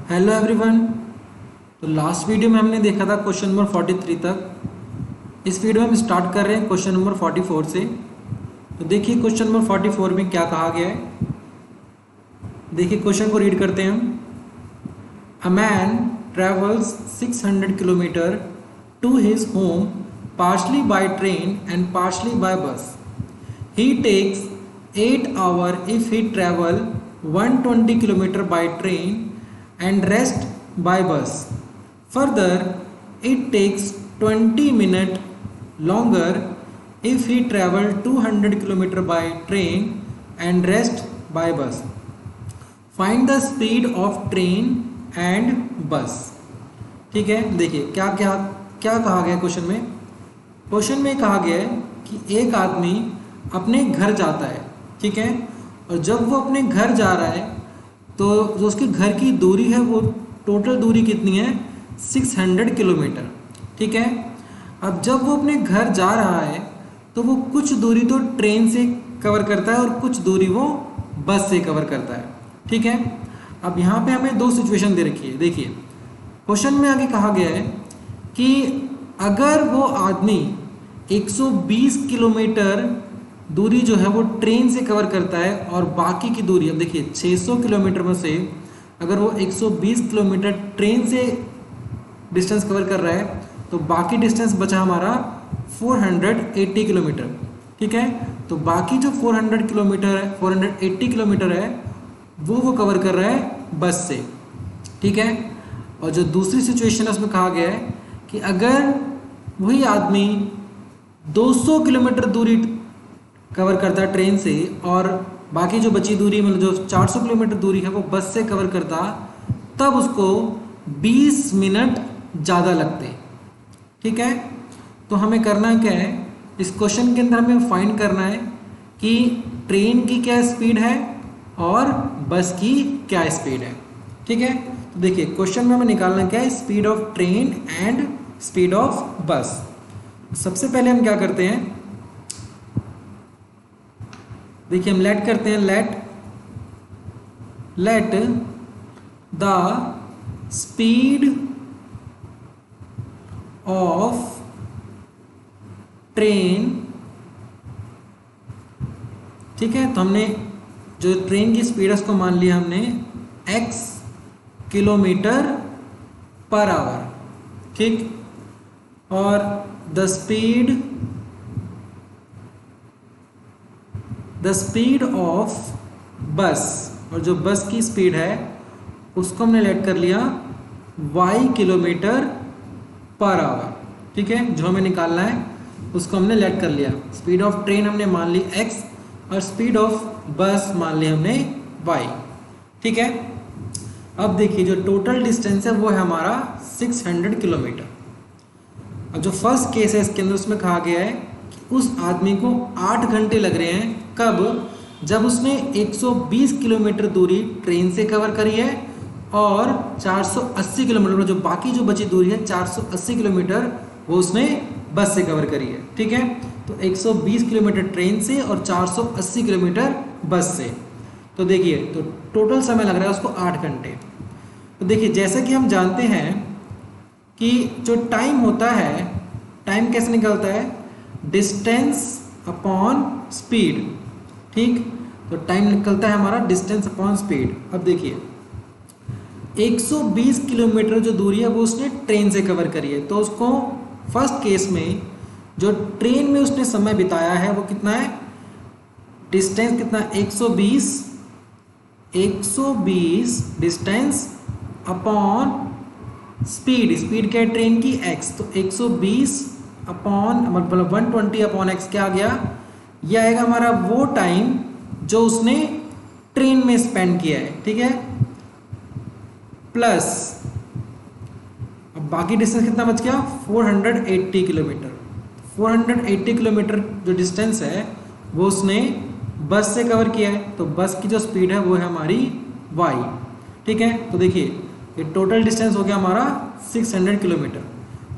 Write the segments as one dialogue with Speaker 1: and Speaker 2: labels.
Speaker 1: Hello everyone. तो last video में हमने देखा था क्वेश्चन नंबर 43 तक। इस वीडियो में हम स्टार्ट कर रहे हैं क्वेश्चन नंबर 44 से। तो देखिए क्वेश्चन नंबर 44 में क्या कहा गया है। देखिए क्वेश्चन को रीड करते हैं हम। A man travels 600 kilometre to his home partially by train and partially by bus. He takes 8 hours if he travel 120 km by train and rest by bus. Further, it takes 20 minutes longer if he travel 200 km by train and rest by bus. Find the speed of train and bus. ठीक है, देखिए क्या क्या क्या कहा गया question में। Question में कहा गया है कि एक आदमी अपने घर जाता है, ठीक है, और जब वो अपने घर जा रहा है तो जो उसके घर की दूरी है वो टोटल दूरी कितनी है 600 किलोमीटर, ठीक है। अब जब वो अपने घर जा रहा है तो वो कुछ दूरी तो ट्रेन से कवर करता है और कुछ दूरी वो बस से कवर करता है, ठीक है। अब यहाँ पे हमें दो सिचुएशन दे रखी है। देखिए क्वेश्चन में आगे कहा गया है कि अगर वो आदमी 120 किलोमीटर दूरी जो है वो ट्रेन से कवर करता है और बाकी की दूरी, अब देखिए 600 किलोमीटर में से अगर वो 120 किलोमीटर ट्रेन से डिस्टेंस कवर कर रहा है तो बाकी डिस्टेंस बचा हमारा 480 किलोमीटर, ठीक है। तो बाकी जो 400 किलोमीटर है 480 किलोमीटर है वो कवर कर रहा है बस से, ठीक है। और जो दूसरी सिचुएशन है उसमें कहा गया है कि अगर वही आदमी 200 किलोमीटर दूरी कवर करता है ट्रेन से और बाकी जो बची दूरी मतलब जो 400 किलोमीटर दूरी है वो बस से कवर करता, तब उसको 20 मिनट ज़्यादा लगते, ठीक है। तो हमें करना क्या है, इस क्वेश्चन के अंदर हमें फाइंड करना है कि ट्रेन की क्या स्पीड है और बस की क्या स्पीड है, ठीक है। तो देखिए क्वेश्चन में हमें निकालना क्या है, speed of train and speed of बस। सबसे पहले हम क्या करते हैं, देखिए हम लेट करते हैं, let the speed of train, ठीक है। तो हमने जो ट्रेन की स्पीड है उसको मान लिया हमने x किलोमीटर पर आवर, ठीक। और द स्पीड ऑफ बस, और जो बस की स्पीड है उसको हमने लेट कर लिया y किलोमीटर पर आवर, ठीक है। जो हमें निकालना है उसको हमने लेट कर लिया। स्पीड ऑफ ट्रेन हमने मान ली x और स्पीड ऑफ बस मान ली हमने y, ठीक है। अब देखिए जो टोटल डिस्टेंस है वो है हमारा 600 किलोमीटर। अब जो फर्स्ट केस है इसके अंदर उसमें कहा गया है कि उस आदमी को 8 घंटे लग रहे हैं। कब? जब उसने 120 किलोमीटर दूरी ट्रेन से कवर करी है और 480 किलोमीटर जो बाकी जो बची दूरी है 480 किलोमीटर वो उसने बस से कवर करी है, ठीक है। तो 120 किलोमीटर ट्रेन से और 480 किलोमीटर बस से। तो देखिए तो टोटल समय लग रहा है उसको 8 घंटे। तो देखिए जैसा कि हम जानते हैं कि जो टाइम होता है, टाइम कैसे निकलता है, डिस्टेंस अपॉन स्पीड, ठीक। तो टाइम निकलता है हमारा डिस्टेंस अपॉन स्पीड। अब देखिए 120 किलोमीटर जो दूरी है वो उसने ट्रेन से कवर करी है, तो उसको फर्स्ट केस में जो ट्रेन में उसने समय बिताया है वो कितना है, डिस्टेंस कितना, 120 डिस्टेंस अपॉन स्पीड, स्पीड क्या है ट्रेन की x, तो 120 अपॉन मतलब 120 अपॉन x क्या आ गया, यह आएगा हमारा वो टाइम जो उसने ट्रेन में स्पेंड किया है, ठीक है। प्लस अब बाकी डिस्टेंस कितना बच गया, 480 किलोमीटर। 480 किलोमीटर जो डिस्टेंस है वो उसने बस से कवर किया है, तो बस की जो स्पीड है वो है हमारी y, ठीक है। तो देखिए ये टोटल डिस्टेंस हो गया हमारा 600 किलोमीटर।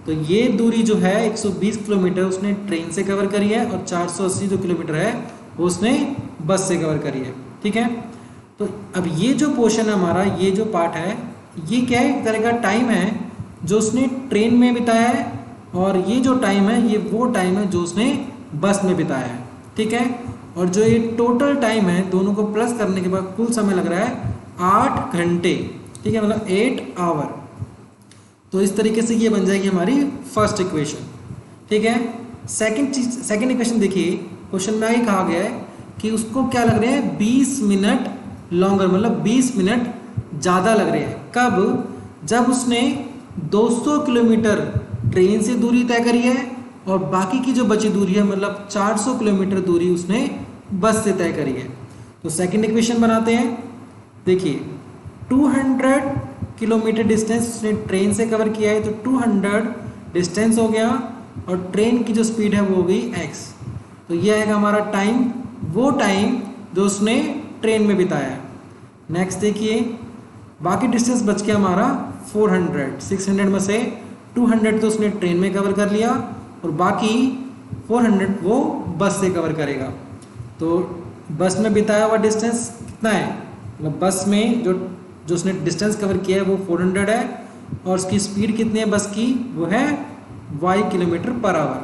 Speaker 1: तो ये दूरी जो है 120 किलोमीटर उसने ट्रेन से कवर करी है और 480 जो किलोमीटर है वो उसने बस से कवर करी है, ठीक है। तो अब ये जो पोर्शन है हमारा, ये जो पार्ट है ये क्या है, एक तरह का टाइम है जो उसने ट्रेन में बिताया है, और ये जो टाइम है ये वो टाइम है जो उसने बस में बिताया है। ठीक है, और जो ये टोटल टाइम है दोनों को प्लस करने के बाद कुल समय लग रहा है 8 घंटे। ठीक है, मतलब 8 आवर। तो इस तरीके से ये बन जाएगी हमारी फर्स्ट इक्वेशन। ठीक है, सेकंड इक्वेशन देखिए, क्वेश्चन में आगे कहा गया है कि उसको क्या लग रहे हैं 20 मिनट लॉन्गर, मतलब 20 मिनट ज़्यादा लग रहे हैं। कब? जब उसने 200 किलोमीटर ट्रेन से दूरी तय करी है और बाकी की जो बची दूरी है मतलब 400 किलोमीटर दूरी उसने बस से तय करी है। तो सेकंड इक्वेशन बनाते हैं। देखिए 200 किलोमीटर डिस्टेंस उसने ट्रेन से कवर किया है, तो 200 डिस्टेंस हो गया और ट्रेन की जो स्पीड है वो हो गई x। तो ये आएगा हमारा टाइम, वो टाइम जो उसने ट्रेन में बिताया है। नेक्स्ट देखिए, बाकी डिस्टेंस बच गया हमारा 400। 600 में से 200 तो उसने ट्रेन में कवर कर लिया और बाकी 400 वो बस से कवर करेगा। तो बस में बिताया हुआ डिस्टेंस कितना है, मतलब बस में जो उसने डिस्टेंस कवर किया है वो 400 है और उसकी स्पीड कितनी है बस की, वो है y किलोमीटर पर आवर।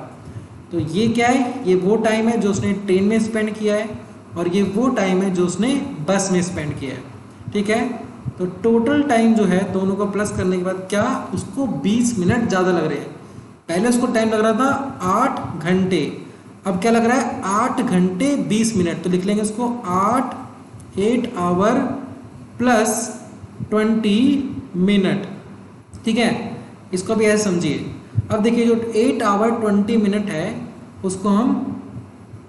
Speaker 1: तो ये क्या है, ये वो टाइम है जो उसने ट्रेन में स्पेंड किया है और ये वो टाइम है जो उसने बस में स्पेंड किया है। ठीक है, तो टोटल टाइम जो है दोनों को प्लस करने के बाद क्या, उसको 20 मिनट ज़्यादा लग रहे हैं। पहले उसको टाइम लग रहा था 8 घंटे, अब क्या लग रहा है 8 घंटे 20 मिनट। तो लिख लेंगे उसको 8 आवर प्लस 20 मिनट। ठीक है, इसको भी ऐसे समझिए। अब देखिए जो 8 आवर 20 मिनट है उसको हम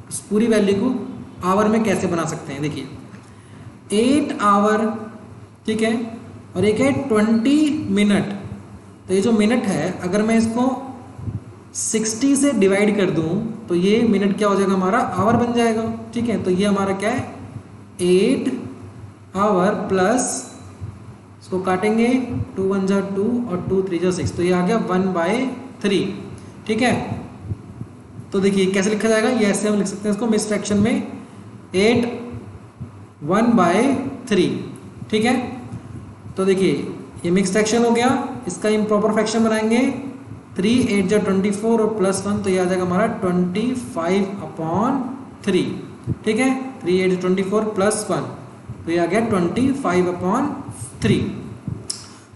Speaker 1: उस पूरी वैल्यू को आवर में कैसे बना सकते हैं। देखिए 8 आवर, ठीक है, और एक है 20 मिनट। तो ये जो मिनट है अगर मैं इसको 60 से डिवाइड कर दूं तो ये मिनट क्या हो जाएगा, हमारा आवर बन जाएगा। ठीक है, तो ये हमारा क्या है 8 आवर प्लस, इसको काटेंगे 2 1 जा 2 और 2 3 जा 6, तो ये आ गया 1/3। ठीक है, तो देखिए कैसे लिखा जाएगा, ये ऐसे हम लिख सकते हैं इसको मिक्स फ्रैक्शन में 8 1/3। ठीक है, तो देखिए ये मिक्स फ्रैक्शन हो गया, इसका इम्प्रॉपर फ्रैक्शन बनाएंगे 3 8 जा 24 और प्लस 1, तो ये आ जाएगा हमारा 25/3। ठीक है, 3 8 24 प्लस 1, तो ये आ गया 25/3।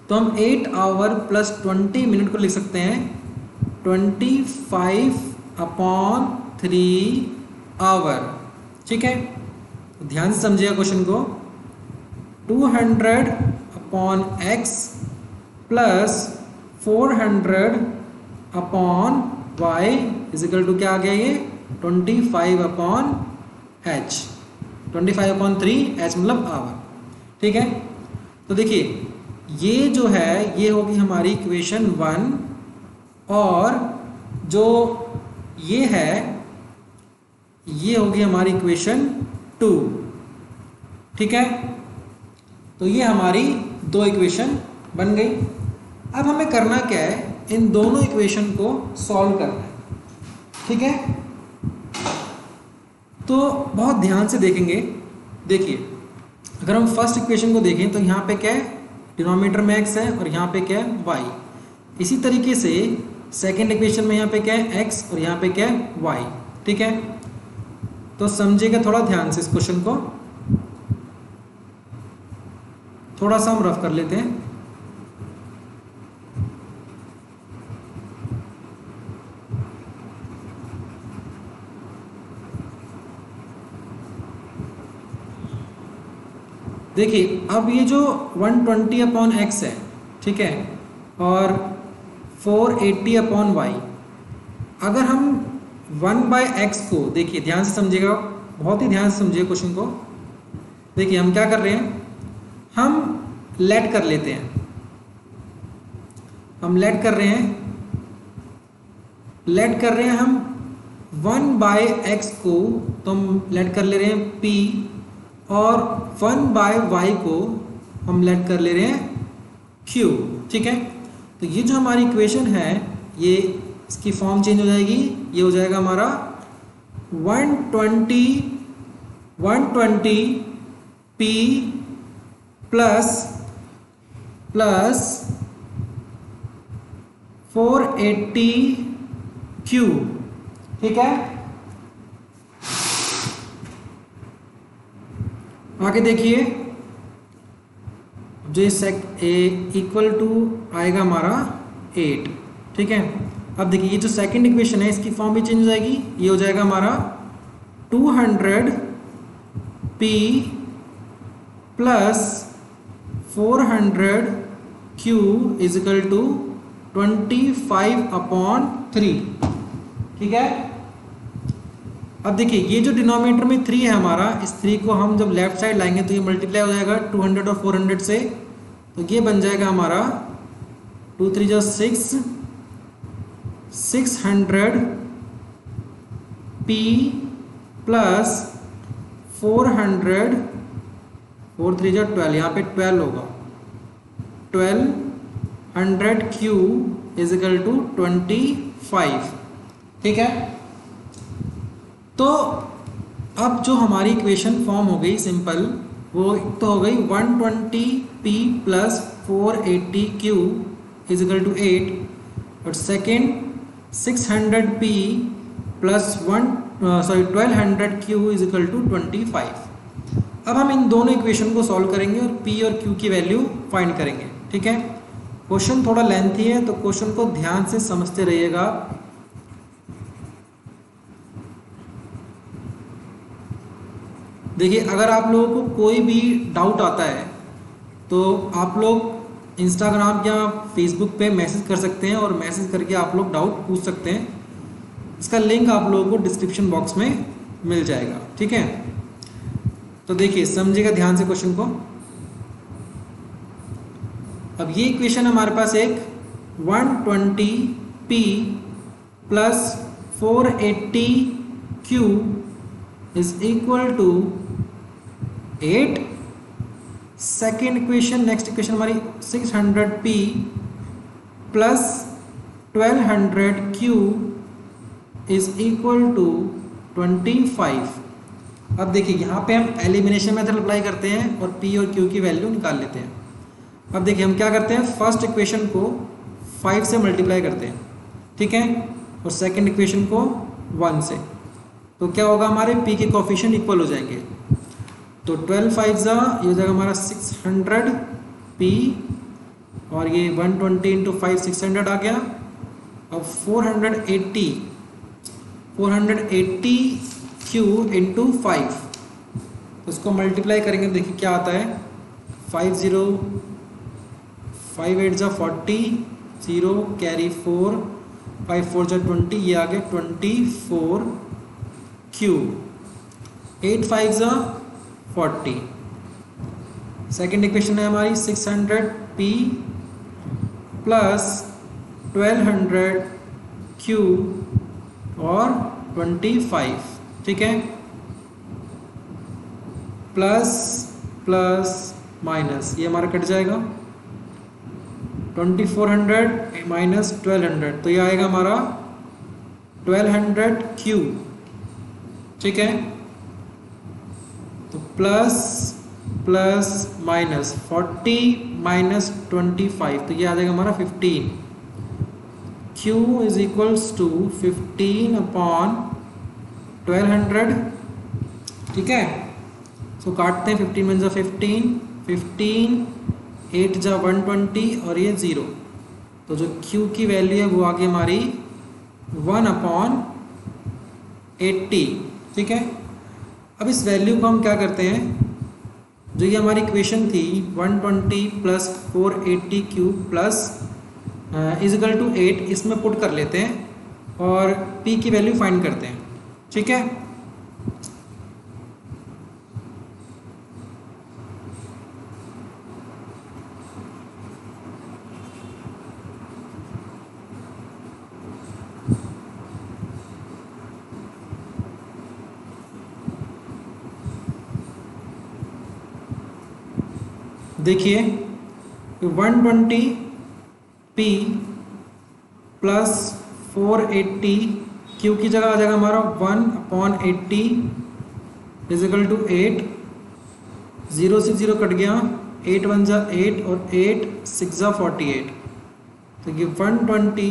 Speaker 1: तो हम 8 आवर प्लस 20 मिनट को लिख सकते हैं 25/3 आवर। ठीक है, तो ध्यान से समझिएगा क्वेश्चन को। 200/x plus 400/y is equal to क्या आ गया, ये 25/h, 25/3h मतलब आवर। ठीक है, तो देखिए ये जो है ये होगी हमारी इक्वेशन 1 और जो ये है ये होगी हमारी इक्वेशन 2। ठीक है, तो ये हमारी 2 इक्वेशन बन गई। अब हमें करना क्या है, इन दोनों इक्वेशन को सॉल्व करना है। ठीक है, तो बहुत ध्यान से देखेंगे। देखिए अगर हम फर्स्ट इक्वेशन को देखें तो यहाँ पे क्या है, डिनोमिनेटर में x है और यहाँ पे क्या है y। इसी तरीके से सेकेंड इक्वेशन में यहाँ पे क्या है x और यहाँ पे क्या है y। ठीक है, तो समझिएगा थोड़ा ध्यान से इस क्वेश्चन को, थोड़ा सा हम रफ कर लेते हैं। देखिए अब ये जो 120/x है, ठीक है, और 480/y, अगर हम 1/x को देखिए ध्यान से समझिएगा, बहुत ही ध्यान से समझिए क्वेश्चन को। देखिए हम क्या कर रहे हैं, हम लेट कर लेते हैं, हम लेट कर रहे हैं हम 1/x को, तो हम लेट कर ले रहे हैं p और 1/y को हम लेट कर ले रहे हैं q। ठीक है, तो ये जो हमारी इक्वेशन है ये इसकी फॉर्म चेंज हो जाएगी, ये हो जाएगा हमारा 120 p प्लस प्लस 480 क्यू। ठीक है, आगे देखिए, जो इक्वल टू आएगा हमारा 8। ठीक है, अब देखिए ये जो सेकंड इक्वेशन है इसकी फॉर्म भी चेंज हो जाएगी, ये हो जाएगा हमारा 200p plus 400q is equal to 25/3। ठीक है, अब देखिए ये जो डिनोमिनेटर में 3 है हमारा, इस 3 को हम जब लेफ्ट साइड लाएंगे तो ये मल्टीप्लाई हो जाएगा 200 और 400 से, तो ये बन जाएगा हमारा 2 3 जा 6, 600p प्लस 400, 4 3 जा 12, यहाँ पे 12 होगा, 1200q इज इक्वल टू 25। ठीक है, तो अब जो हमारी इक्वेशन फॉर्म हो गई सिंपल, वो तो हो गई 120p plus 480q is equal to 8, और second 600p plus 1200q is equal to 25। अब हम इन दोनों इक्वेशन को सॉल्व करेंगे और p और q की वैल्यू फाइंड करेंगे। ठीक है, क्वेश्चन थोड़ा लेंथी है तो क्वेश्चन को ध्यान से समझते रहिएगा। देखिए, अगर आप लोगों को कोई भी डाउट आता है तो आप लोग इंस्टाग्राम या फेसबुक पे मैसेज कर सकते हैं, और मैसेज करके आप लोग डाउट पूछ सकते हैं। इसका लिंक आप लोगों को डिस्क्रिप्शन बॉक्स में मिल जाएगा। ठीक है, तो देखिए समझिएगा ध्यान से क्वेश्चन को। अब ये इक्वेशन हमारे पास एक 120p plus 480q is equal to 8। Second equation, next equation हमारी 600p plus 1200q is equal to 25। अब देखिए यहाँ पे हम एलिमिनेशन मेथड अप्लाई करते हैं और p और q की वैल्यू निकाल लेते हैं। अब देखिए हम क्या करते हैं, फर्स्ट इक्वेशन को 5 से मल्टीप्लाई करते हैं। ठीक है, और सेकेंड इक्वेशन को 1 से, तो क्या होगा, हमारे p के कोफिशिएंट इक्वल हो जाएंगे। तो 12 5 ये हो जाएगा हमारा 600p, और ये 120 इंटू 5 600 आ गया। अब 480q इंटू 5, तो इसको मल्टीप्लाई करेंगे, देखिए क्या आता है, 5 8 जा 40, 0 कैरी 4, 5 4 जा 20, ये आ गया 24q, 8 5 जा 40। सेकेंड इक्वेशन है हमारी 600p प्लस 1200q और 25। ठीक है, प्लस प्लस माइनस ये हमारा कट जाएगा, 2400 माइनस 1200, तो ये आएगा हमारा 1200q। ठीक है, तो प्लस प्लस माइनस 40 माइनस 25, तो ये आ जाएगा हमारा 15। q is equals to 15/1200। ठीक है, सो काटते हैं, 15 में 15, 15 8 जा 120 और ये 0, तो जो q की वैल्यू है वो आ गई हमारी 1/80। ठीक है, अब इस वैल्यू को हम क्या करते हैं, जो ये हमारी इक्वेशन थी 120 plus 480q plus is equal to 8, इसमें पुट कर लेते हैं और p की वैल्यू फाइंड करते हैं। ठीक है, देखिए 120p प्लस 480q की जगह आ जाएगा हमारा 1/80 इज इक्वल टू 8, 0 से 0 कट गया, 8 1 जा 8 और 8 6 जा 48, तो ये 120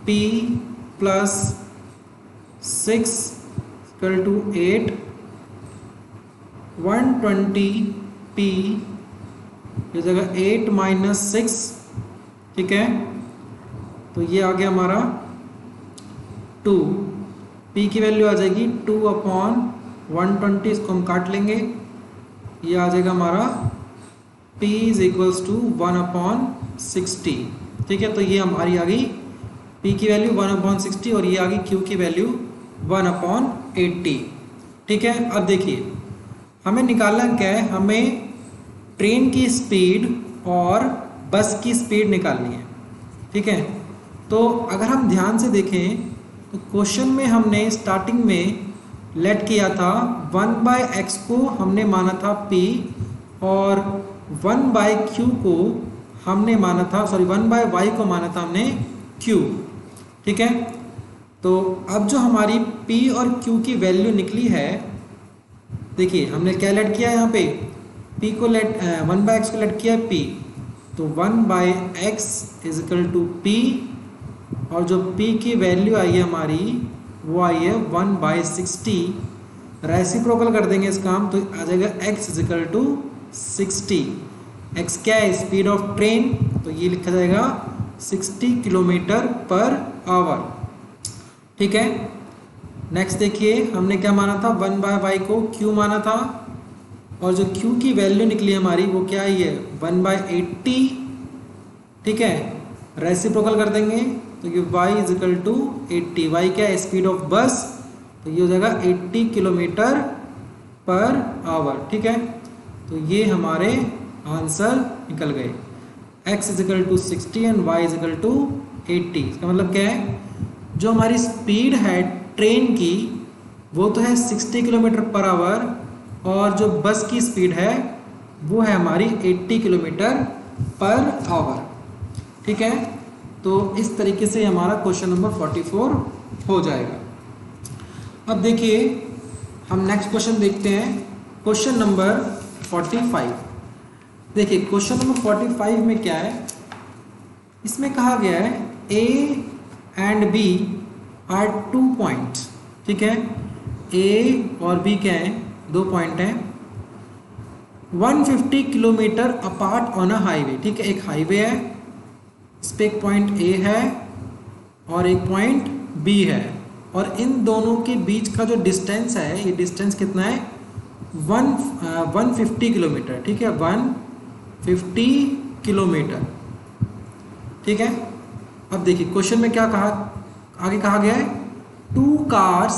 Speaker 1: p plus 6 equal to 8, 120 p ये जगह 8 माइनस 6, ठीक है, तो ये आ गया हमारा 2, p की वैल्यू आ जाएगी 2/120, इसको हम काट लेंगे, ये आ जाएगा हमारा p इज इक्वल्स टू 1/60, ठीक है, तो ये हमारी आ गई p की वैल्यू 1/60 और ये आ गई q की वैल्यू 1/80, ठीक है। अब देखिए हमें निकालना क्या है, हमें ट्रेन की स्पीड और बस की स्पीड निकालनी है, ठीक है। तो अगर हम ध्यान से देखें तो क्वेश्चन में हमने स्टार्टिंग में लेट किया था 1/x को हमने माना था p और 1/q को हमने माना था, सॉरी 1/y को माना था हमने q, ठीक है। तो अब जो हमारी p और q की वैल्यू निकली है, देखिए हमने क्या लेट किया है यहाँ पे, p को लेट 1/x को लेट किया है p, तो 1/x is equal to p और जो p की वैल्यू आई है हमारी वो आई है 1/60, रेसिप्रोकल कर देंगे इसका हम, तो आ जाएगा x is equal to 60, x क्या है, स्पीड ऑफ ट्रेन, तो ये लिखा जाएगा 60 किलोमीटर पर आवर, ठीक है। नेक्स्ट देखिए हमने क्या माना था, 1/y को q माना था और जो q की वैल्यू निकली हमारी वो क्या आई है 1/80, ठीक है, रेसिप्रोकल कर देंगे तो ये y is equal to 80, y क्या है, स्पीड ऑफ बस, तो ये हो जाएगा 80 किलोमीटर पर आवर, ठीक है। तो ये हमारे आंसर निकल गए, x is equal to 60 and y is equal to 80। इसका मतलब क्या है, जो हमारी स्पीड है ट्रेन की वो तो है 60 किलोमीटर पर आवर और जो बस की स्पीड है वो है हमारी 80 किलोमीटर पर आवर, ठीक है। तो इस तरीके से हमारा क्वेश्चन नंबर 44 हो जाएगा। अब देखिए हम नेक्स्ट क्वेश्चन देखते हैं, क्वेश्चन नंबर 45। देखिए क्वेश्चन नंबर 45 में क्या है, इसमें कहा गया है A and B are 2 points, ठीक है, A और B क्या है, 2 पॉइंट हैं, 150 kilometre apart on a highway, ठीक है, एक हाईवे है, इस पे एक पॉइंट A है और एक पॉइंट B है और इन दोनों के बीच का जो डिस्टेंस है, ये डिस्टेंस कितना है 150 किलोमीटर, ठीक है, 150 किलोमीटर, ठीक है। अब देखिए क्वेश्चन में क्या कहा, आगे कहा गया है 2 cars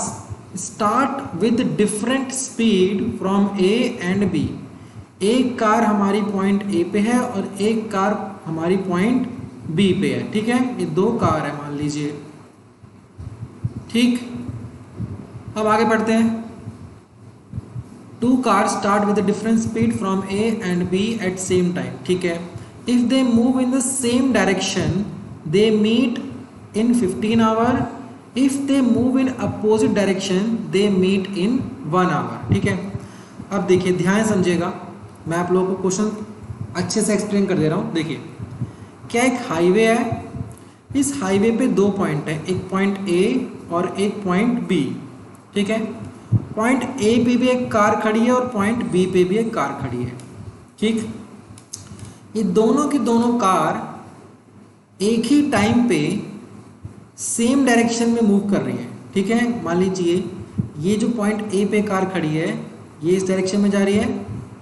Speaker 1: start with different speed from A and B, एक कार हमारी पॉइंट A पे है और एक कार हमारी पॉइंट B पे है, ठीक है, ये 2 कार है मान लीजिए, ठीक। अब आगे बढ़ते हैं, 2 cars start with a different speed from A and B at same time, ठीक है, if they move in the same direction they meet in 15 hour, if they move in opposite direction they meet in 1 hour, ठीक है। अब देखिए ध्यान समझिएगा, मैं आप लोगों को क्वेश्चन अच्छे से एक्सप्लेन कर दे रहा हूँ। देखिए क्या एक हाईवे है, इस हाईवे पे 2 पॉइंट है, एक पॉइंट A और एक पॉइंट B, ठीक है, पॉइंट A पे भी एक कार खड़ी है और पॉइंट B पे भी एक कार खड़ी है, ठीक। ये दोनों की दोनों कार एक ही टाइम पे सेम डायरेक्शन में मूव कर रही है, ठीक है। मान लीजिए ये जो पॉइंट A पे कार खड़ी है ये इस डायरेक्शन में जा रही है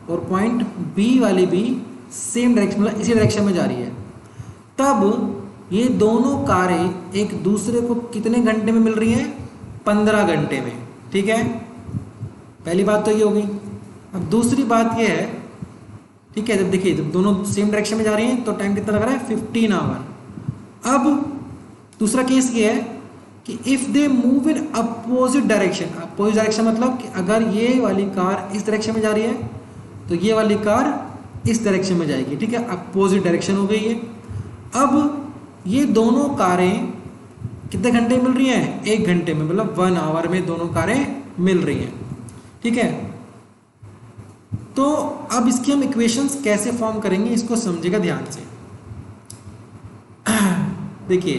Speaker 1: और पॉइंट B वाली भी सेम डायरेक्शन, मतलब इसी डायरेक्शन में जा रही है, तब ये दोनों कारें एक दूसरे को कितने घंटे में मिल रही हैं, 15 घंटे में, ठीक है। पहली बात तो ये होगी। अब दूसरी बात ये है, ठीक है, जब देखिए जब दोनों सेम डायरेक्शन में जा रही हैं तो टाइम कितना लग रहा है 15 आवर। अब दूसरा केस ये है कि if they move in opposite direction, opposite direction मतलब कि अगर ये वाली कार इस डायरेक्शन में जा रही है तो ये वाली कार इस डायरेक्शन में जाएगी, ठीक है, अपोजिट डायरेक्शन हो गई है। अब ये दोनों कारें कितने घंटे मिल रही हैं, 1 घंटे में, मतलब 1 आवर में दोनों कारें मिल रही हैं, ठीक है। तो अब इसकी हम इक्वेशंस कैसे फॉर्म करेंगे इसको समझिएगा ध्यान से। देखिए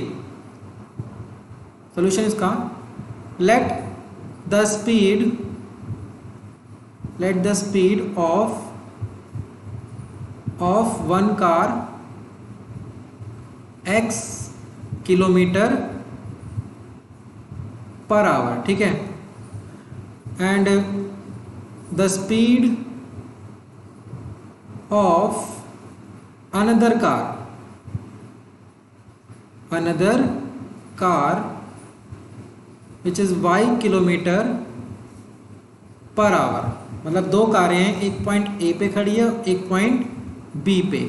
Speaker 1: सॉल्यूशन इसका, let the speed of one car x kilometre per hour, ठीक है, and the speed of another car which is y kilometre per our. मतलब दो कारें हैं, एक पॉइंट ए पे खड़ी है एक पॉइंट बी पे,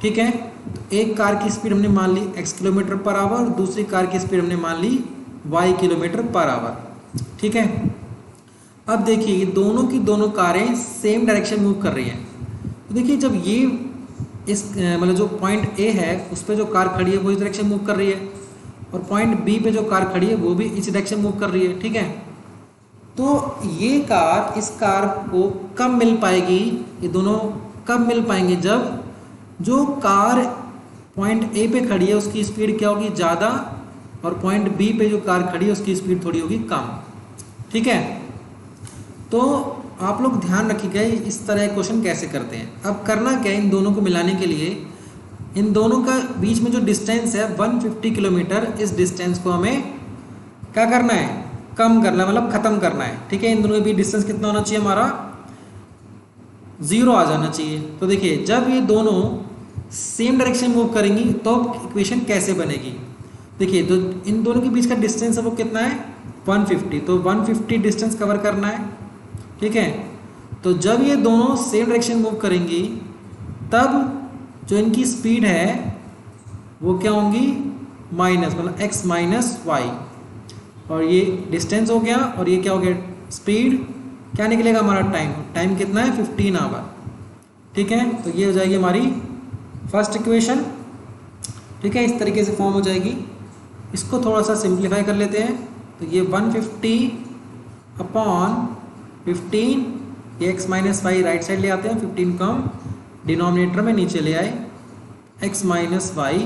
Speaker 1: ठीक है। तो एक कार की स्पीड हमने मान ली x किलोमीटर पर आवर, दूसरी कार की स्पीड हमने मान ली y किलोमीटर पर आवर, ठीक है। अब देखिए ये दोनों की दोनों कारें सेम डायरेक्शन मूव कर रही हैं। तो देखिए जब ये इस मतलब जो पॉइंट ए है उस पर जो कार खड़ी है वो इस डायरेक्शन मूव कर रही है, और पॉइंट बी पे जो कार खड़ी है वो भी इस डायरेक्शन मूव कर रही है, ठीक है। तो ये कार इस कार को कब मिल पाएगी, ये दोनों कब मिल पाएंगे, जब जो कार पॉइंट ए पे खड़ी है उसकी स्पीड क्या होगी, ज़्यादा, और पॉइंट बी पे जो कार खड़ी है उसकी स्पीड थोड़ी होगी कम, ठीक है। तो आप लोग ध्यान रखिएगा इस तरह क्वेश्चन कैसे करते हैं। अब करना क्या है, इन दोनों को मिलाने के लिए इन दोनों का बीच में जो डिस्टेंस है 150 किलोमीटर, इस डिस्टेंस को हमें क्या करना है, कम करना है, मतलब ख़त्म करना है, ठीक है। इन दोनों के बीच डिस्टेंस कितना होना चाहिए, हमारा 0 आ जाना चाहिए। तो देखिए जब ये दोनों सेम डायरेक्शन मूव करेंगी तो इक्वेशन कैसे बनेगी। देखिए तो इन दोनों के बीच का डिस्टेंस है वो कितना है 150, तो 150 डिस्टेंस कवर करना है, ठीक है। तो जब ये दोनों सेम डायरेक्शन मूव करेंगी तब जो इनकी स्पीड है वो क्या होंगी, माइनस, मतलब x माइनस वाई, और ये डिस्टेंस हो गया और ये क्या हो गया स्पीड, क्या निकलेगा हमारा टाइम कितना है 15 आवर, ठीक है। तो ये हो जाएगी हमारी फर्स्ट इक्वेशन, ठीक है। इस तरीके से फॉर्म हो जाएगी। इसको थोड़ा सा सिंप्लीफाई कर लेते हैं। तो ये 150 अपॉन 15, ये x minus y right side ले आते हैं, 15 को हम डिनोमिनेटर में नीचे ले आए, x माइनस वाई,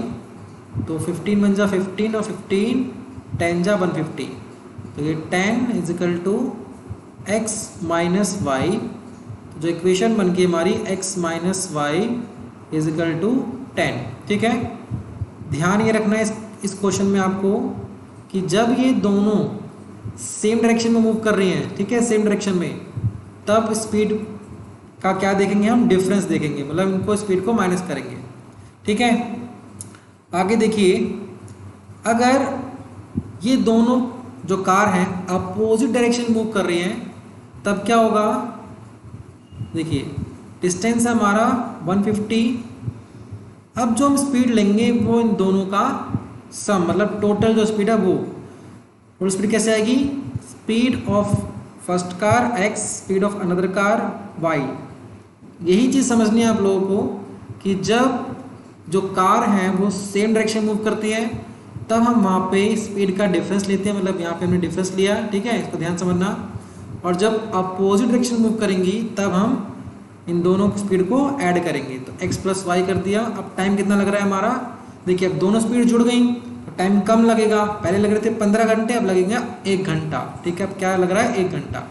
Speaker 1: तो 15 बन जा 15 और 15 10 जा 150, तो ये 10 is equal to x minus y. तो जो इक्वेशन बन गई हमारी x minus y is equal to 10, ठीक है। ध्यान ये रखना है इस क्वेश्चन में आपको कि जब ये दोनों सेम डायरेक्शन में मूव कर रही हैं, ठीक है, सेम डायरेक्शन में, तब स्पीड का क्या देखेंगे हम, डिफरेंस देखेंगे, मतलब इनको स्पीड को माइनस करेंगे, ठीक है। आगे देखिए अगर ये दोनों जो कार हैं अपोजिट डायरेक्शन मूव कर रही हैं तब क्या होगा। देखिए डिस्टेंस है हमारा 150, अब जो हम स्पीड लेंगे वो इन दोनों का सम, मतलब टोटल जो स्पीड है वो, और स्पीड कैसे आएगी, speed of first car x, speed of another car y। यही चीज़ समझनी है आप लोगों को कि जब जो कार हैं वो सेम डायरेक्शन मूव करती हैं तब हम वहाँ पे स्पीड का डिफरेंस लेते हैं, मतलब यहाँ पे हमने डिफरेंस लिया, ठीक है, इसको ध्यान समझना। और जब अपोजिट डायरेक्शन मूव करेंगी तब हम इन दोनों की स्पीड को ऐड करेंगे, तो x प्लस वाई कर दिया। अब टाइम कितना लग रहा है हमारा, देखिए अब दोनों स्पीड जुड़ गई तो टाइम कम लगेगा, पहले लग रहे थे 15 घंटे, अब लगेगा 1 घंटा, ठीक है। अब क्या लग रहा है 1 घंटा।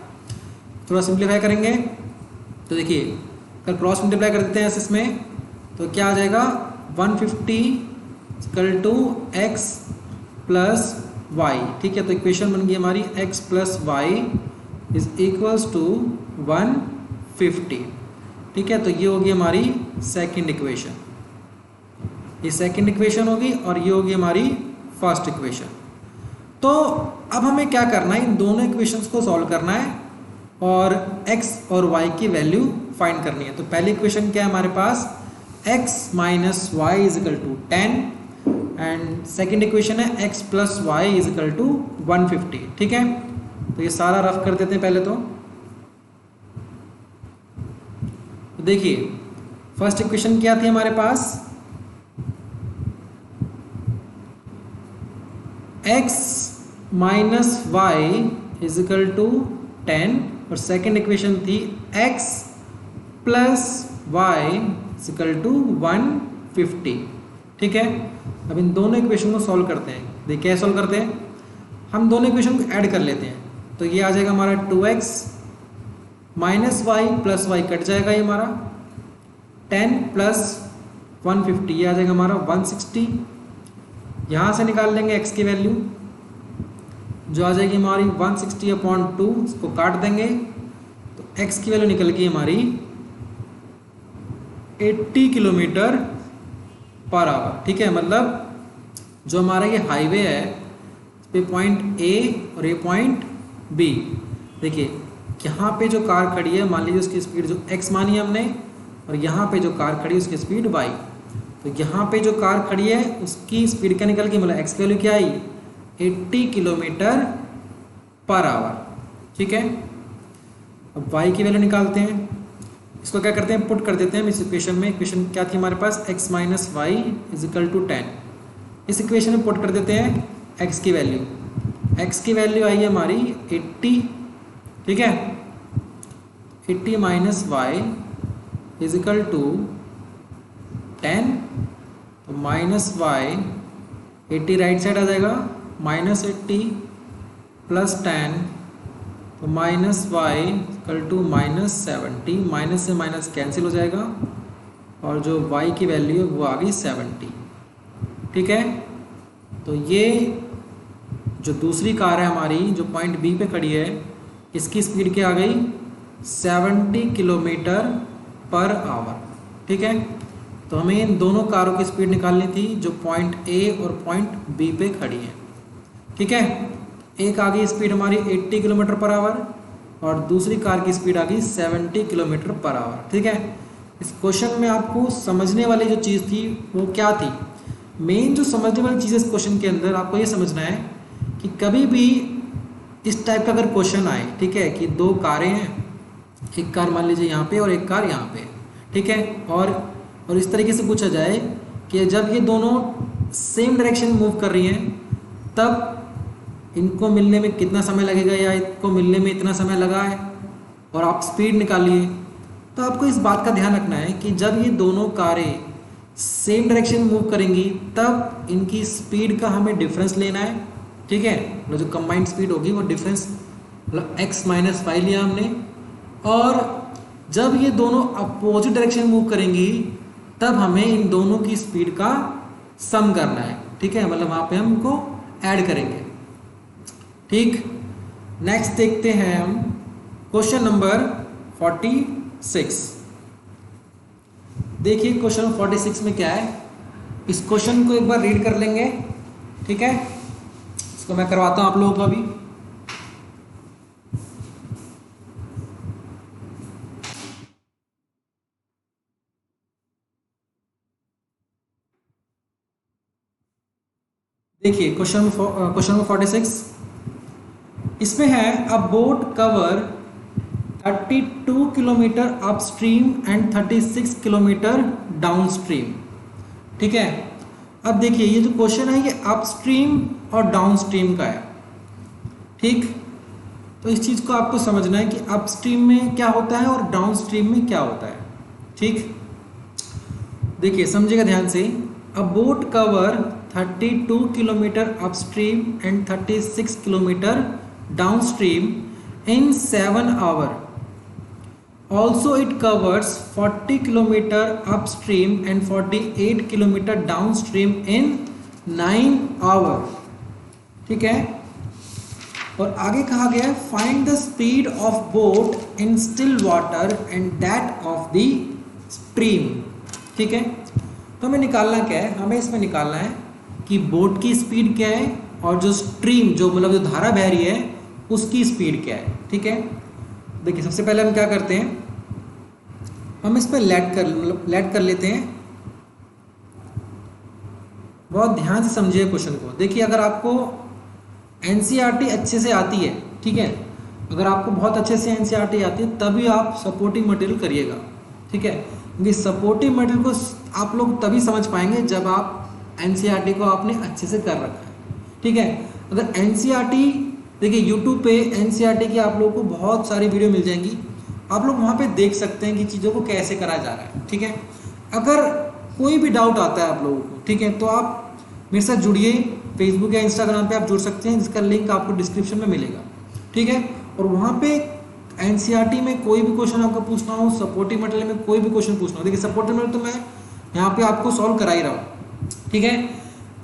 Speaker 1: थोड़ा सिंप्लीफाई करेंगे तो देखिए कल क्रॉस मल्टीप्लाई कर देते हैं इसमें, तो क्या आ जाएगा 150 equal to x plus y, ठीक है। तो इक्वेशन बन गई हमारी x plus y is equals to 150, ठीक है। तो ये होगी हमारी सेकंड इक्वेशन, ये सेकंड इक्वेशन होगी, और ये होगी हमारी फर्स्ट इक्वेशन। तो अब हमें क्या करना है, इन दोनों इक्वेशंस को सॉल्व करना है और x और y की वैल्यू फाइंड करनी है। तो पहली इक्वेशन क्या है हमारे पास, x minus y is equal to 10, and second equation है x plus y is equal to 150, ठीक है। तो ये सारा रफ कर देते हैं पहले तो देखिए फर्स्ट इक्वेशन क्या थी हमारे पास, x minus y is equal to 10, और सेकेंड इक्वेशन थी x plus y equal to 150। ठीक है, अब इन दोनों इक्वेशन को सॉल्व करते हैं। देखिए कैसे सॉल्व करते हैं, हम दोनों इक्वेशन को ऐड कर लेते हैं। तो ये आ जाएगा हमारा 2x minus y plus y cut जाएगा, ये हमारा 10 प्लस 150 ये आ जाएगा हमारा 160। यहाँ से निकाल लेंगे x की वैल्यू जो आ जाएगी हमारी 160/2, इसको काट देंगे तो x की वैल्यू निकल गई हमारी 80 किलोमीटर पर आवर। ठीक है, मतलब जो हमारा ये हाईवे है इस पे पॉइंट A और ये पॉइंट B, देखिए यहाँ पे जो कार खड़ी है मान लीजिए उसकी स्पीड जो x मानी है हमने, और यहाँ पे जो कार खड़ी है उसकी स्पीड y। तो यहाँ पे जो कार खड़ी है उसकी स्पीड क्या निकल गई, मतलब x की वैल्यू क्या आई 80 किलोमीटर पर आवर। ठीक है, अब y की वैल्यू निकालते हैं। इसको क्या करते हैं, पुट कर देते हैं इस इक्वेशन में। इक्वेशन क्या थी हमारे पास, x minus y is equal to 10। इस इक्वेशन में पुट कर देते हैं x की वैल्यू। x की वैल्यू आई है हमारी 80। ठीक है, 80 minus y is equal to 10, तो माइनस वाई 80 राइट साइड आ जाएगा, माइनस 80 प्लस 10 तो minus y equal to minus 70। Minus से माइनस कैंसिल हो जाएगा और जो y की वैल्यू है वो आ गई 70। ठीक है, तो ये जो दूसरी कार है हमारी जो पॉइंट B पे खड़ी है इसकी स्पीड क्या आ गई 70 किलोमीटर पर आवर। ठीक है, तो हमें इन दोनों कारों की स्पीड निकालनी थी जो पॉइंट A और पॉइंट B पे खड़ी है। ठीक है, एक आ गई स्पीड हमारी 80 किलोमीटर पर आवर और दूसरी कार की स्पीड आ गई 70 किलोमीटर पर आवर। ठीक है, इस क्वेश्चन में आपको समझने वाली जो चीज़ थी वो क्या थी, मेन जो समझने वाली चीज़ इस क्वेश्चन के अंदर आपको ये समझना है कि कभी भी इस टाइप का अगर क्वेश्चन आए, ठीक है, कि दो कारें हैं, एक कार मान लीजिए यहाँ पे और एक कार यहाँ पे, ठीक है, और इस तरीके से पूछा जाए कि जब ये दोनों सेम डायरेक्शन मूव कर रही हैं तब इनको मिलने में कितना समय लगेगा या इनको मिलने में इतना समय लगा है और आप स्पीड निकालिए। तो आपको इस बात का ध्यान रखना है कि जब ये दोनों कारें सेम डायरेक्शन मूव करेंगी तब इनकी स्पीड का हमें डिफरेंस लेना है। ठीक है, मतलब जो कंबाइंड स्पीड होगी वो डिफरेंस मतलब x माइनस वाई लिया हमने, और जब ये दोनों अपोजिट डायरेक्शन मूव करेंगी तब हमें इन दोनों की स्पीड का सम करना है। ठीक है, मतलब वहाँ पे हम इनको ऐड करेंगे। ठीक, नेक्स्ट देखते हैं हम क्वेश्चन नंबर 46। देखिए क्वेश्चन 46 में क्या है, इस क्वेश्चन को एक बार रीड कर लेंगे। ठीक है, इसको मैं करवाता हूं आप लोगों को अभी। देखिए क्वेश्चन नंबर 46 इसमें है अ boat cover 32 kilometre upstream and 36 kilometre downstream. ठीक है, अब देखिए ये जो क्वेश्चन है ये अपस्ट्रीम और डाउनस्ट्रीम का है। ठीक, तो इस चीज़ को आपको समझना है कि अपस्ट्रीम में क्या होता है और डाउनस्ट्रीम में क्या होता है। ठीक, देखिए समझिएगा ध्यान से। अ boat cover 32 kilometre upstream and 36 kilometre downstream in 7 hours. Also it covers 40 kilometer upstream and 48 kilometer downstream in 9 hours. ठीक है, और आगे कहा गया है find the speed of boat in still water and that of the stream. ठीक है, तो हमें निकालना क्या है, हमें इसमें निकालना है कि बोट की स्पीड क्या है और जो स्ट्रीम जो मतलब जो धारा बह रही है उसकी स्पीड क्या है। ठीक है, देखिए सबसे पहले हम क्या करते हैं, हम इस पर लेट कर लेते हैं। बहुत ध्यान से समझिए क्वेश्चन को। देखिए अगर आपको एनसीईआरटी अच्छे से आती है, ठीक है, अगर आपको बहुत अच्छे से एनसीईआरटी आती है तभी आप सपोर्टिव मटेरियल करिएगा। ठीक है, क्योंकि सपोर्टिव मटेरियल को आप लोग तभी समझ पाएंगे जब आप एनसीईआरटी को आपने अच्छे से कर रखा है। ठीक है, अगर एनसीईआरटी देखिए यूट्यूब पे एनसीईआरटी की आप लोगों को बहुत सारी वीडियो मिल जाएंगी आप लोग वहाँ पे देख सकते हैं कि चीज़ों को कैसे करा जा रहा है। ठीक है, अगर कोई भी डाउट आता है आप लोगों को, ठीक है, तो आप मेरे साथ जुड़िए, फेसबुक या इंस्टाग्राम पे आप जुड़ सकते हैं, जिसका लिंक आपको डिस्क्रिप्शन में मिलेगा। ठीक है, और वहाँ पे एनसीईआरटी में कोई भी क्वेश्चन आपको पूछना हो, सपोर्टिव मटेरियल में कोई भी क्वेश्चन पूछना हो, देखिए सपोर्टिव मटेरियल तो मैं यहाँ पे आपको सॉल्व करा ही रहा हूँ। ठीक है,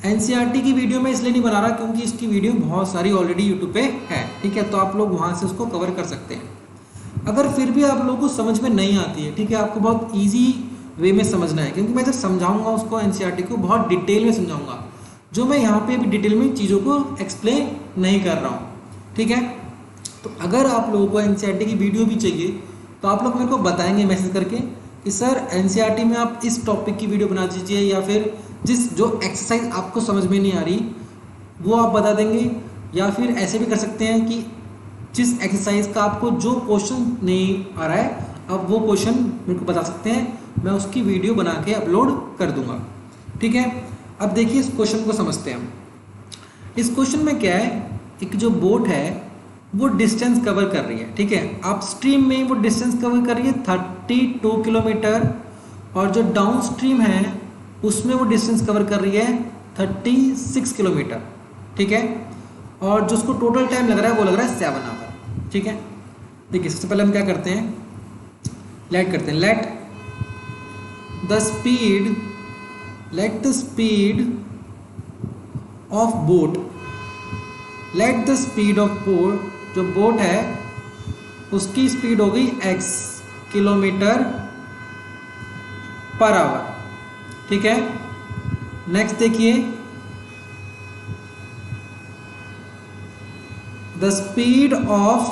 Speaker 1: एनसीईआरटी की वीडियो मैं इसलिए नहीं बना रहा क्योंकि इसकी वीडियो बहुत सारी ऑलरेडी यूट्यूब पे है। ठीक है, तो आप लोग वहाँ से उसको कवर कर सकते हैं। अगर फिर भी आप लोगों को समझ में नहीं आती है, ठीक है, आपको बहुत ईजी वे में समझना है, क्योंकि मैं जब समझाऊंगा उसको एनसीईआरटी को बहुत डिटेल में समझाऊंगा, जो मैं यहाँ पे भी डिटेल में चीज़ों को एक्सप्लेन नहीं कर रहा हूँ। ठीक है, तो अगर आप लोगों को एनसीईआरटी की वीडियो भी चाहिए तो आप लोग मेरे को बताएंगे मैसेज करके कि सर एनसीईआरटी में आप इस टॉपिक की वीडियो बना दीजिए, या फिर जो एक्सरसाइज आपको समझ में नहीं आ रही वो आप बता देंगे, या फिर ऐसे भी कर सकते हैं कि जिस एक्सरसाइज का आपको जो क्वेश्चन नहीं आ रहा है अब वो क्वेश्चन मेरे को बता सकते हैं, मैं उसकी वीडियो बना के अपलोड कर दूंगा। ठीक है, अब देखिए इस क्वेश्चन को समझते हैं हम। इस क्वेश्चन में क्या है, एक जो बोट है वो डिस्टेंस कवर कर रही है। ठीक है, अप स्ट्रीम में वो डिस्टेंस कवर कर रही है 32 किलोमीटर, और जो डाउन स्ट्रीम है उसमें वो डिस्टेंस कवर कर रही है 36 किलोमीटर। ठीक है, और जो उसको टोटल टाइम लग रहा है वो लग रहा है 7 आवर। ठीक है, देखिए सबसे पहले हम क्या करते हैं, लेट करते हैं, let the speed of boat, let the speed of boat, जो बोट है उसकी स्पीड हो गई x किलोमीटर पर आवर। ठीक है, नेक्स्ट देखिए, द स्पीड ऑफ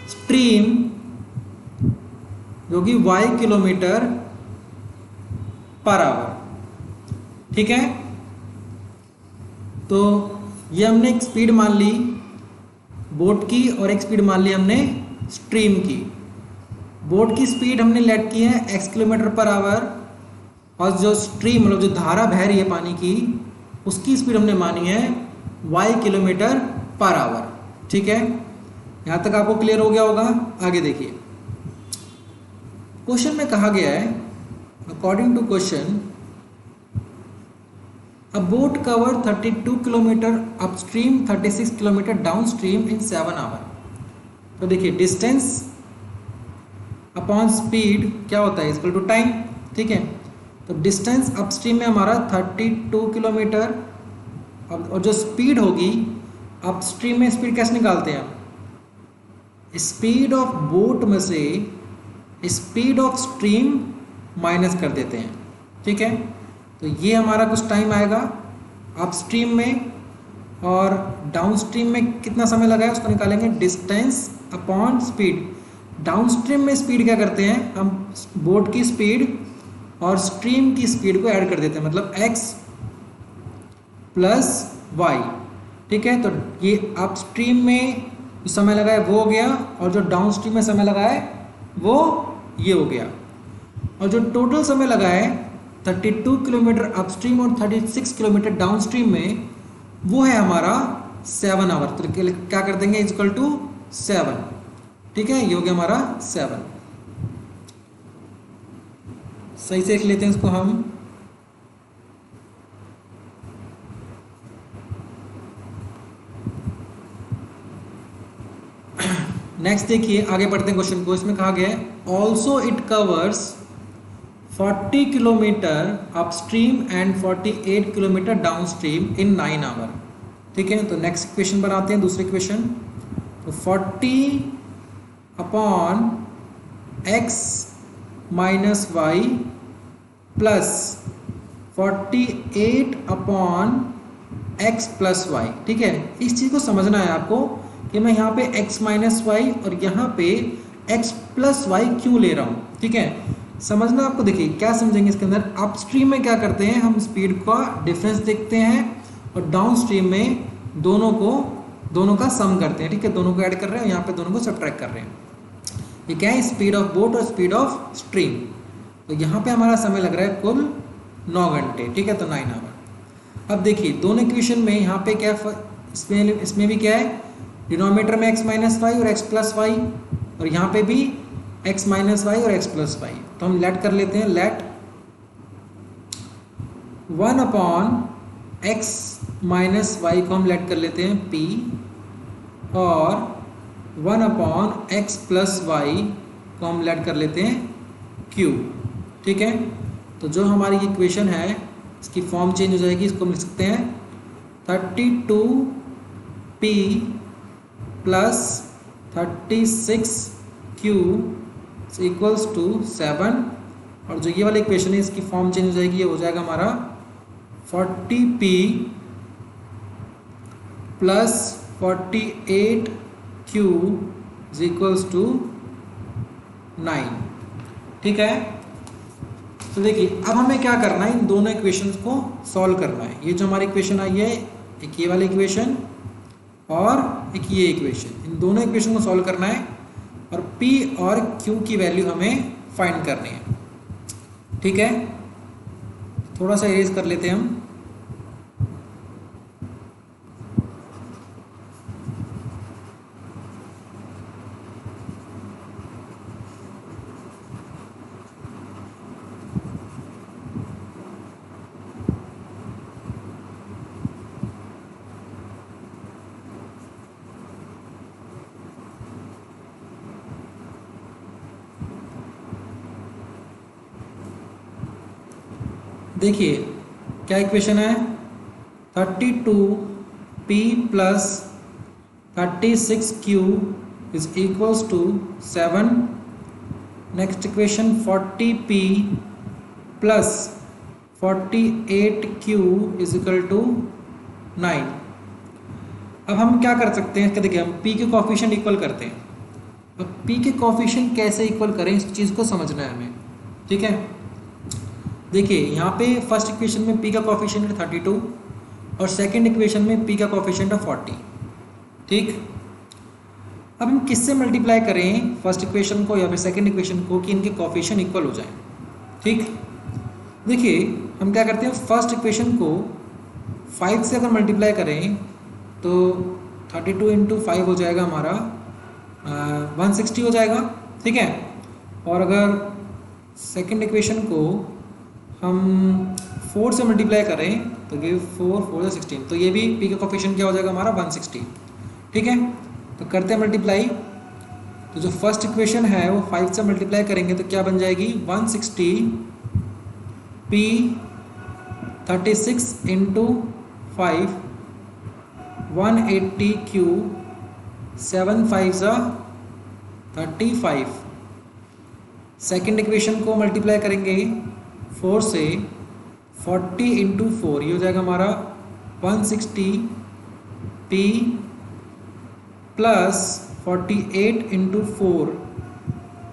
Speaker 1: स्ट्रीम जो कि y किलोमीटर पर आवर। ठीक है, तो ये हमने एक स्पीड मान ली बोट की और एक स्पीड मान ली हमने स्ट्रीम की। बोट की स्पीड हमने लेट की है x किलोमीटर पर आवर, और जो स्ट्रीम मतलब जो धारा बह रही है पानी की उसकी स्पीड हमने मानी है y किलोमीटर पर आवर। ठीक है, यहाँ तक आपको क्लियर हो गया होगा। आगे देखिए, क्वेश्चन में कहा गया है, according to question a boat covered 32 kilometre upstream 36 kilometre downstream in 7 hour. तो देखिए डिस्टेंस अपॉन स्पीड क्या होता है, इक्वल टू टाइम। ठीक है, तो डिस्टेंस अपस्ट्रीम में हमारा 32 किलोमीटर, और जो स्पीड होगी अपस्ट्रीम में, स्पीड कैसे निकालते हैं, स्पीड ऑफ बोट में से स्पीड ऑफ स्ट्रीम माइनस कर देते हैं। ठीक है, तो ये हमारा कुछ टाइम आएगा अपस्ट्रीम में, और डाउनस्ट्रीम में कितना समय लगा है उसको निकालेंगे, डिस्टेंस अपॉन स्पीड। डाउनस्ट्रीम में स्पीड क्या करते हैं हम, बोट की स्पीड और स्ट्रीम की स्पीड को ऐड कर देते हैं, मतलब x प्लस वाई। ठीक है, तो ये अपस्ट्रीम में जो समय लगा है वो हो गया, और जो डाउनस्ट्रीम में समय लगा है वो ये हो गया, और जो टोटल समय लगा है 32 किलोमीटर अपस्ट्रीम और 36 किलोमीटर डाउनस्ट्रीम में वो है हमारा 7 आवर। तो क्या कर देंगे, इक्वल टू 7। ठीक है, ये हो गया हमारा 7। सही से लिख लेते हैं इसको हम। नेक्स्ट देखिए, आगे बढ़ते हैं क्वेश्चन को। इसमें कहा गया है also it covers 40 kilometre upstream and 48 kilometre downstream in 9 hour. ठीक है, तो नेक्स्ट क्वेश्चन पर आते हैं, दूसरे क्वेश्चन। तो 40 upon x minus y plus 48 upon x plus y. ठीक है, इस चीज़ को समझना है आपको कि मैं यहाँ पे x माइनस वाई और यहाँ पे x प्लस वाई क्यों ले रहा हूँ। ठीक है, समझना आपको। देखिए क्या समझेंगे इसके अंदर, अपस्ट्रीम में क्या करते हैं हम, स्पीड का डिफरेंस देखते हैं, और डाउनस्ट्रीम में दोनों का सम करते हैं। ठीक है, दोनों को ऐड कर रहे हैं, यहाँ पे दोनों को सब्ट्रैक्ट कर रहे हैं। ये क्या है, स्पीड ऑफ बोट और स्पीड ऑफ स्ट्रीम। तो यहाँ पे हमारा समय लग रहा है कुल 9 घंटे। ठीक है, तो 9 आवर। अब देखिए दोनों इक्वेशन में यहाँ पे क्या इसमें भी क्या है, डिनोमिनेटर में x माइनस वाई और x प्लस वाई, और यहाँ पे भी x माइनस वाई और x प्लस वाई। तो हम लेट कर लेते हैं, let 1 upon x minus y को हम लेट कर लेते हैं p, और 1 अपॉन x प्लस वाई को हम लेट कर लेते हैं q। ठीक है, तो जो हमारी इक्वेशन है इसकी फॉर्म चेंज हो जाएगी, इसको हम लिख सकते हैं 32p plus 36q equals to 7, और जो ये वाली इक्वेशन है इसकी फॉर्म चेंज हो जाएगी, ये हो जाएगा हमारा 40p plus 48q equals to 9। ठीक है, तो देखिए अब हमें क्या करना है, इन दोनों इक्वेशंस को सॉल्व करना है। ये जो हमारी इक्वेशन आई है, एक ये वाली इक्वेशन और एक ये इक्वेशन, इन दोनों इक्वेशन को सॉल्व करना है और p और q की वैल्यू हमें फाइंड करनी है। ठीक है, थोड़ा सा इरेज कर लेते हैं हम। देखिए क्या इक्वेशन है, 32p plus 36q is equals to 7। Next equation 40p plus 48q is equal to 9। अब हम क्या कर सकते हैं, देखिए हम p के कोफिशिएंट इक्वल करते हैं। अब p के कोफिशिएंट कैसे इक्वल करें, इस चीज़ को समझना है हमें। ठीक है, देखिए यहाँ पे फर्स्ट इक्वेशन में p का कोफिशिएंट है 32 और सेकंड इक्वेशन में p का कोफिशिएंट है 40। ठीक, अब हम किससे मल्टीप्लाई करें फर्स्ट इक्वेशन को या फिर सेकंड इक्वेशन को कि इनके कोफिशिएंट इक्वल हो जाएं। ठीक, देखिए हम क्या करते हैं, फर्स्ट इक्वेशन को 5 से अगर मल्टीप्लाई करें तो 32 इंटू 5 हो जाएगा हमारा 160 हो जाएगा। ठीक है, और अगर सेकंड इक्वेशन को हम 4 से मल्टीप्लाई करें तो ये 4 4 16, तो ये भी p का कोफिशिएंट क्या हो जाएगा हमारा 160। ठीक है, तो करते हैं मल्टीप्लाई। तो जो फर्स्ट इक्वेशन है वो 5 से मल्टीप्लाई करेंगे तो क्या बन जाएगी 160 p 36 into 5 180 q 7 5 35। Second equation को मल्टीप्लाई करेंगे 4 से 40 इंटू 4, ये हो जाएगा हमारा 160 p प्लस 48 इंटू 4,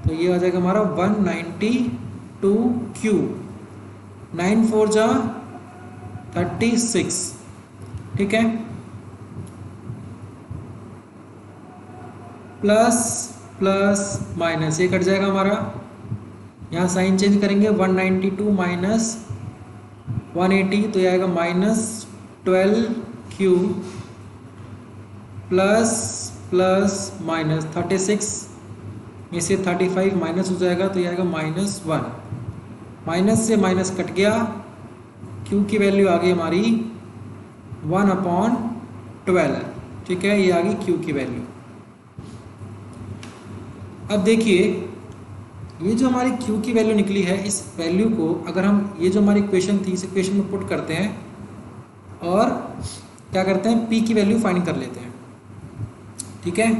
Speaker 1: तो ये आ जाएगा हमारा 192 q। 9 4 जा 36। ठीक है, प्लस प्लस माइनस ये कट जाएगा हमारा, यहाँ साइन चेंज करेंगे 192 माइनस 180, तो ये आएगा -12q प्लस प्लस माइनस 36 में से 35 माइनस हो जाएगा तो ये आएगा -1। माइनस से माइनस कट गया, q की वैल्यू आ गई हमारी 1/12। ठीक है, ये आ गई q की वैल्यू। अब देखिए ये जो हमारी q की वैल्यू निकली है, इस वैल्यू को अगर हम ये जो हमारी इक्वेशन थी इस इक्वेशन में पुट करते हैं और क्या करते हैं p की वैल्यू फाइंड कर लेते हैं। ठीक है,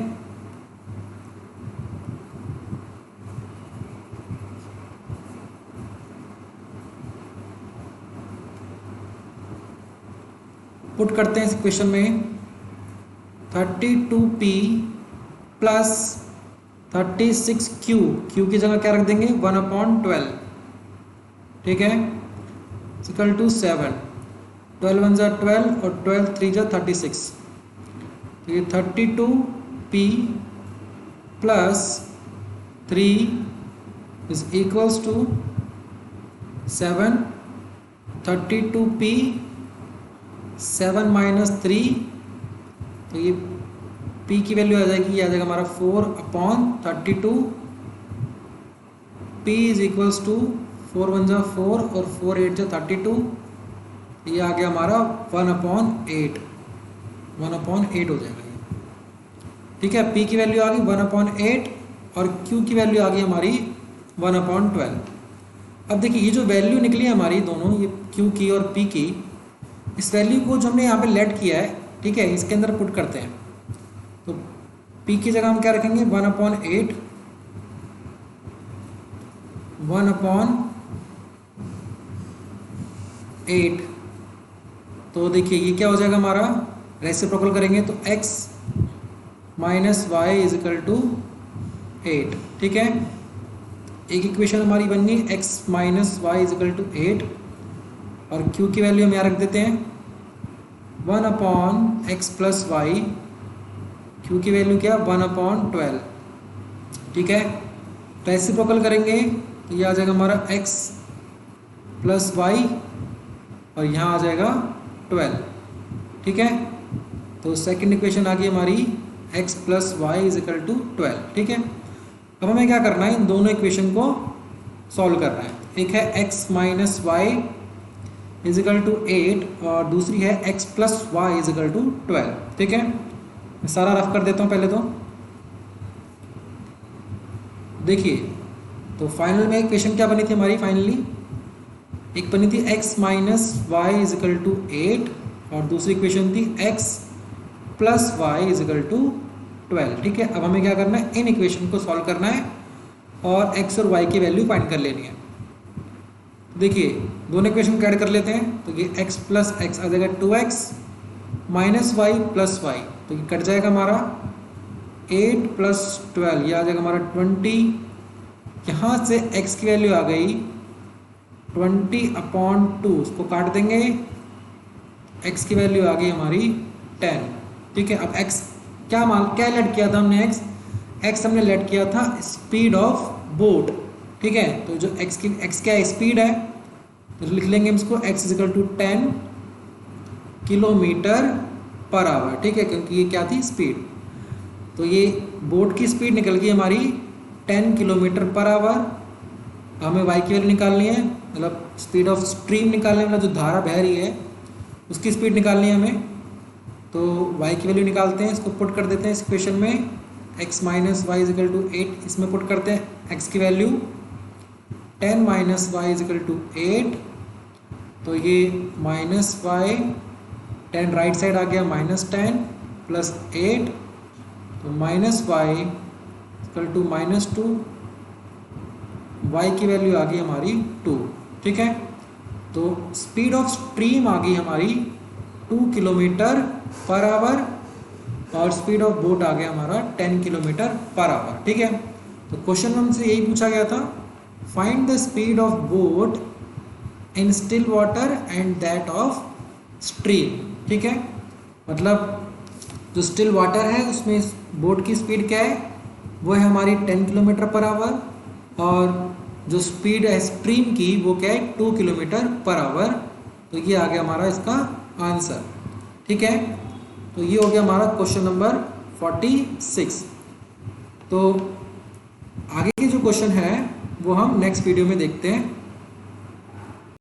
Speaker 1: पुट करते हैं इस इक्वेशन में 32p प्लस 36q, q की जगह क्या रख देंगे 1/12। ठीक है, इक्वल टू 7, 12 1 = 12 और 12 3 = 36, तो ये 32p plus 3 is equals to 7। 32p 7 - 3, तो ये p P की वैल्यू आ जाएगी, ये आ जाएगा हमारा 4/32। P इज इक्वल्स टू 4 1 जा 4 और 4 8 जा 32। ये आ गया हमारा 1/8 हो जाएगा ये। ठीक है, P की वैल्यू आ गई 1/8 और Q की वैल्यू आ गई हमारी 1/12। अब देखिए ये जो वैल्यू निकली है हमारी दोनों, ये Q की और P की, इस वैल्यू को जो हमने यहाँ पे लेट किया है, ठीक है, इसके अंदर पुट करते हैं। तो P की जगह हम क्या रखेंगे 1/8 1/8। तो देखिए ये क्या हो जाएगा हमारा, रेसिप्रोकल करेंगे तो x minus y is equal to 8। ठीक है, एक इक्वेशन हमारी बन गई x minus y is equal to 8 और q की वैल्यू हम यहाँ रख देते हैं 1/x प्लस वाई। q की वैल्यू क्या 1/12। ठीक है, रेसिप्रोकल करेंगे तो ये आ जाएगा हमारा x प्लस वाई और यहाँ आ जाएगा 12। ठीक है, तो सेकंड इक्वेशन आ गई हमारी x plus y is equal to 12। ठीक है, अब हमें क्या करना है, इन दोनों इक्वेशन को सॉल्व करना है। एक है x minus y is equal to 8 और दूसरी है x plus y is equal to 12। ठीक है, मैं सारा रफ कर देता हूँ पहले। तो देखिए, तो फाइनल में इक्वेशन क्या बनी थी हमारी, फाइनली एक बनी थी x minus y is equal to 8 और दूसरी इक्वेशन थी x plus y is equal to 12। ठीक है, अब हमें क्या करना है, इन इक्वेशन को सॉल्व करना है और x और y की वैल्यू फाइंड कर लेनी है। देखिए दोनों इक्वेशन को ऐड कर लेते हैं, तो ये x प्लस एक्स आ जाएगा 2x minus y plus y, तो ये कट जाएगा हमारा 8 प्लस 12, ये आ जाएगा हमारा 20। यहाँ से x की वैल्यू आ गई 20/2, उसको काट देंगे, x की वैल्यू आ गई हमारी 10। ठीक है, अब x क्या लेट किया था हमने, x हमने लेट किया था स्पीड ऑफ बोट। ठीक है, तो जो x क्या है, स्पीड है, तो लिख लेंगे हम इसको x is equal to 10 kilometre per hour. ठीक है, क्योंकि ये क्या थी, स्पीड। तो ये बोट की स्पीड निकल गई हमारी 10 किलोमीटर पर आवर। हमें y की वैल्यू निकालनी है, मतलब स्पीड ऑफ स्ट्रीम निकालनी है, मतलब जो धारा बह रही है उसकी स्पीड निकालनी है हमें। तो y की वैल्यू निकालते हैं, इसको पुट कर देते हैं इस इक्वेशन में, x minus y is equal to 8 इसमें पुट करते हैं, x की value 10 minus y is equal to 8, तो ये माइनस वाई, 10 राइट साइड आ गया -10 प्लस 8, तो minus y equal to -2, y की वैल्यू आ गई हमारी 2। ठीक है, तो स्पीड ऑफ स्ट्रीम आ गई हमारी 2 किलोमीटर पर आवर और स्पीड ऑफ बोट आ गया हमारा 10 किलोमीटर पर आवर। ठीक है, तो क्वेश्चन हमसे यही पूछा गया था, find the speed of boat in still water and that of stream. ठीक है, मतलब जो स्टिल वाटर है उसमें बोट की स्पीड क्या है, वो है हमारी 10 किलोमीटर पर आवर और जो स्पीड है स्ट्रीम की वो क्या है 2 किलोमीटर पर आवर। तो ये आ गया हमारा इसका आंसर। ठीक है, तो ये हो गया हमारा क्वेश्चन नंबर 46। तो आगे के जो क्वेश्चन है वो हम नेक्स्ट वीडियो में देखते हैं।